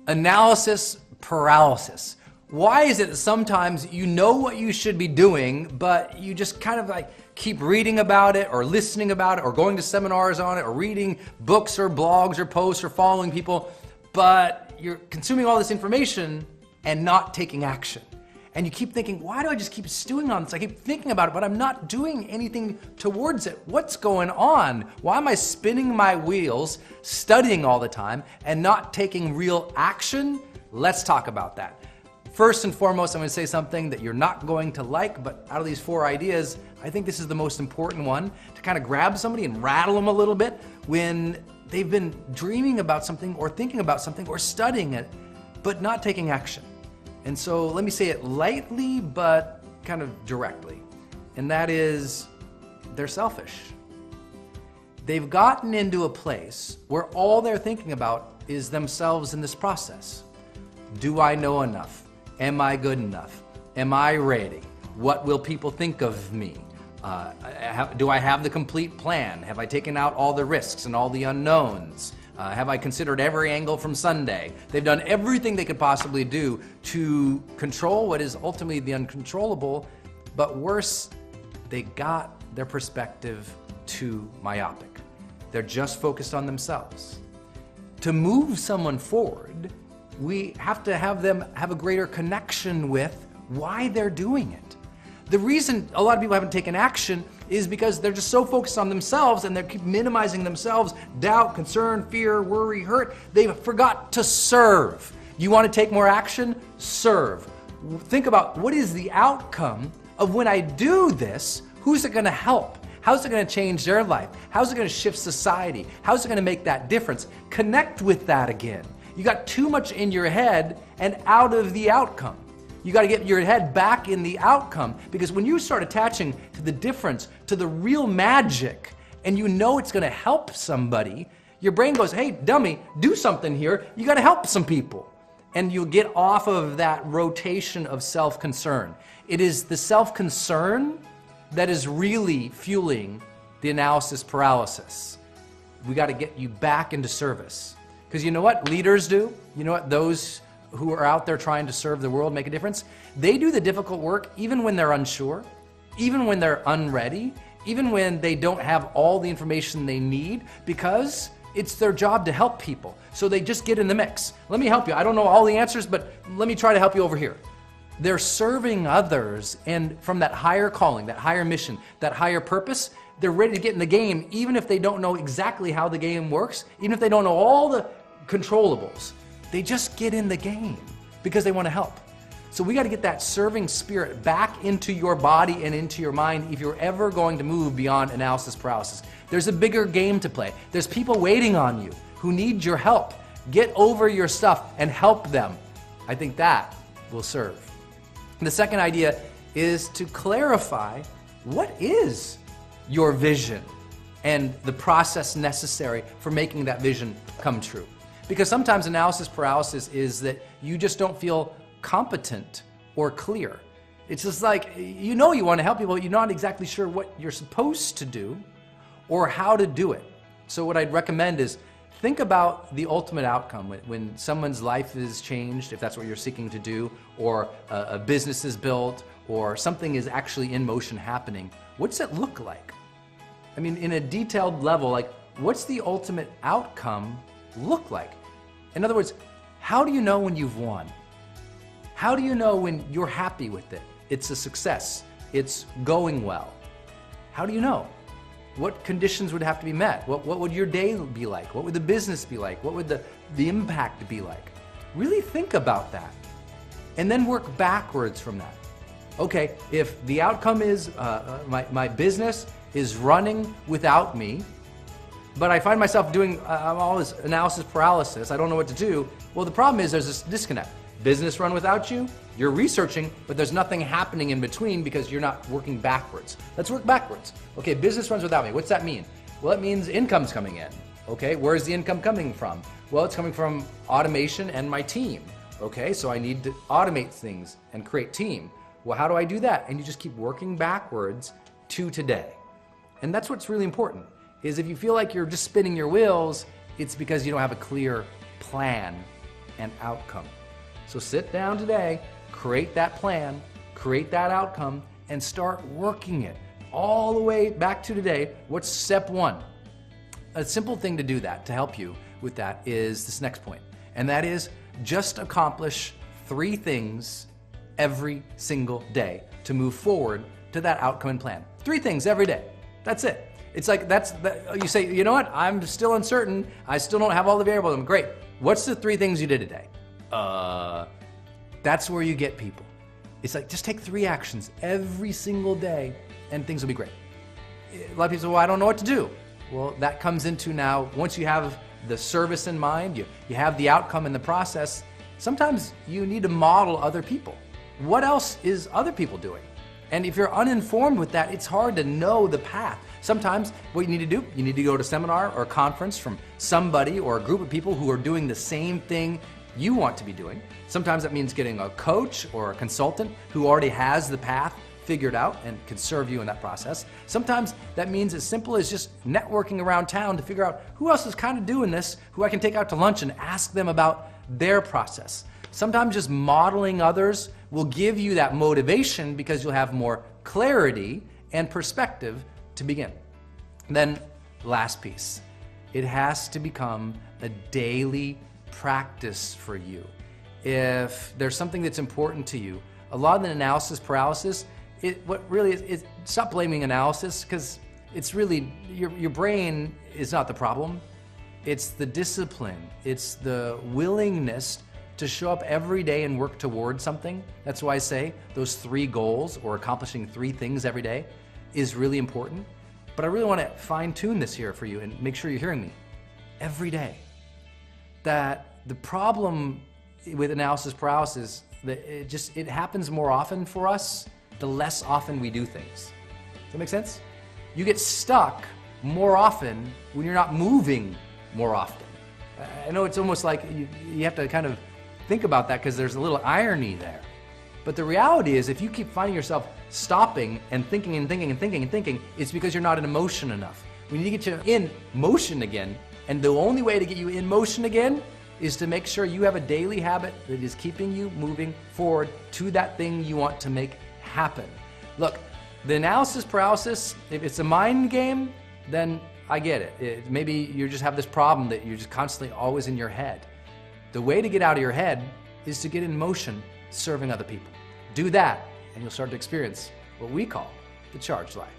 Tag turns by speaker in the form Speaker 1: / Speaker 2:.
Speaker 1: Analysis paralysis. Why is it that sometimes you know what you should be doing, but you just kind of like keep reading about it or listening about it or going to seminars on it or reading books or blogs or posts or following people, but you're consuming all this information and not taking action. And you keep thinking, why do I just keep stewing on this? I keep thinking about it, but I'm not doing anything towards it. What's going on? Why am I spinning my wheels, studying all the time, and not taking real action? Let's talk about that. First and foremost, I'm going to say something that you're not going to like, but out of these 4 ideas, I think this is the most important one, to kind of grab somebody and rattle them a little bit when they've been dreaming about something or thinking about something or studying it, but not taking action. And so let me say it lightly, but kind of directly. And that is, they're selfish. They've gotten into a place where all they're thinking about is themselves in this process. Do I know enough? Am I good enough? Am I ready? What will people think of me? Do I have the complete plan? Have I taken out all the risks and all the unknowns? Have I considered every angle from Sunday? They've done everything they could possibly do to control what is ultimately the uncontrollable, but worse, they got their perspective too myopic. They're just focused on themselves. To move someone forward, we have to have them have a greater connection with why they're doing it. The reason a lot of people haven't taken action is because they're just so focused on themselves and they keep minimizing themselves, doubt, concern, fear, worry, hurt. They forgot to serve. You want to take more action? Serve. Think about what is the outcome of when I do this, who's it going to help? How's it going to change their life? How's it going to shift society? How's it going to make that difference? Connect with that again. You got too much in your head and out of the outcome. You got to get your head back in the outcome, because when you start attaching to the difference, to the real magic, and you know it's going to help somebody, your brain goes, hey, dummy, do something here. You got to help some people. And you'll get off of that rotation of self-concern. It is the self-concern that is really fueling the analysis paralysis. We got to get you back into service. Because you know what leaders do? You know what those who are out there trying to serve the world, make a difference? They do the difficult work even when they're unsure, even when they're unready, even when they don't have all the information they need, because it's their job to help people. So they just get in the mix. Let me help you. I don't know all the answers, but let me try to help you over here. They're serving others, and from that higher calling, that higher mission, that higher purpose, they're ready to get in the game, even if they don't know exactly how the game works, even if they don't know all the controllables. They just get in the game because they want to help. So we got to get that serving spirit back into your body and into your mind if you're ever going to move beyond analysis paralysis. There's a bigger game to play. There's people waiting on you who need your help. Get over your stuff and help them. I think that will serve. And the second idea is to clarify what is your vision and the process necessary for making that vision come true. Because sometimes analysis paralysis is that you just don't feel competent or clear. It's just like, you know you want to help people, but you're not exactly sure what you're supposed to do or how to do it. So what I'd recommend is think about the ultimate outcome when someone's life is changed, if that's what you're seeking to do, or a business is built, or something is actually in motion happening. What's it look like? I mean, in a detailed level, like what's the ultimate outcome look like? In other words, how do you know when you've won? How do you know when you're happy with it? It's a success. It's going well. How do you know? What conditions would have to be met? What would your day be like? What would the business be like? What would the impact be like? Really think about that. And then work backwards from that. Okay, if the outcome is my business is running without me, but I find myself doing all this analysis paralysis, I don't know what to do. Well, the problem is there's this disconnect. Business run without you, you're researching, but there's nothing happening in between because you're not working backwards. Let's work backwards. Okay, business runs without me. What's that mean? Well, it means income's coming in. Okay, where's the income coming from? Well, it's coming from automation and my team. Okay, so I need to automate things and create team. Well, how do I do that? And you just keep working backwards to today. And that's what's really important, is if you feel like you're just spinning your wheels, it's because you don't have a clear plan and outcome. So sit down today, create that plan, create that outcome, and start working it all the way back to today. What's step one? A simple thing to do that, to help you with that, is this next point. And that is just accomplish 3 things every single day to move forward to that outcome and plan. 3 things every day. That's it. It's like you say, you know what? I'm still uncertain. I still don't have all the variables. I'm great. What's the 3 things you did today? That's where you get people. It's like, just take 3 actions every single day and things will be great. A lot of people say, well, I don't know what to do. Well, that comes into now, once you have the service in mind, you have the outcome in the process, sometimes you need to model other people. What else is other people doing? And if you're uninformed with that, it's hard to know the path. Sometimes what you need to do, you need to go to a seminar or a conference from somebody or a group of people who are doing the same thing you want to be doing. Sometimes that means getting a coach or a consultant who already has the path figured out and can serve you in that process. Sometimes that means as simple as just networking around town to figure out who else is kind of doing this, who I can take out to lunch and ask them about their process. Sometimes just modeling others will give you that motivation because you'll have more clarity and perspective to begin. Then, last piece, it has to become a daily practice for you. If there's something that's important to you, a lot of the analysis paralysis, what really is stop blaming analysis, because it's really, your brain is not the problem. It's the discipline. It's the willingness to show up every day and work towards something. That's why I say those 3 goals, or accomplishing 3 things every day, is really important. But I really want to fine tune this here for you and make sure you're hearing me. Every day. That the problem with analysis paralysis, that it happens more often for us the less often we do things. Does that make sense? You get stuck more often when you're not moving more often. I know it's almost like you have to kind of think about that because there's a little irony there. But the reality is, if you keep finding yourself stopping and thinking and thinking and thinking and thinking, it's because you're not in motion enough. We need to get you in motion again, and the only way to get you in motion again is to make sure you have a daily habit that is keeping you moving forward to that thing you want to make happen. Look, the analysis paralysis, if it's a mind game, then I get it. Maybe you just have this problem that you're just constantly always in your head. The way to get out of your head is to get in motion serving other people. Do that, and you'll start to experience what we call the charged life.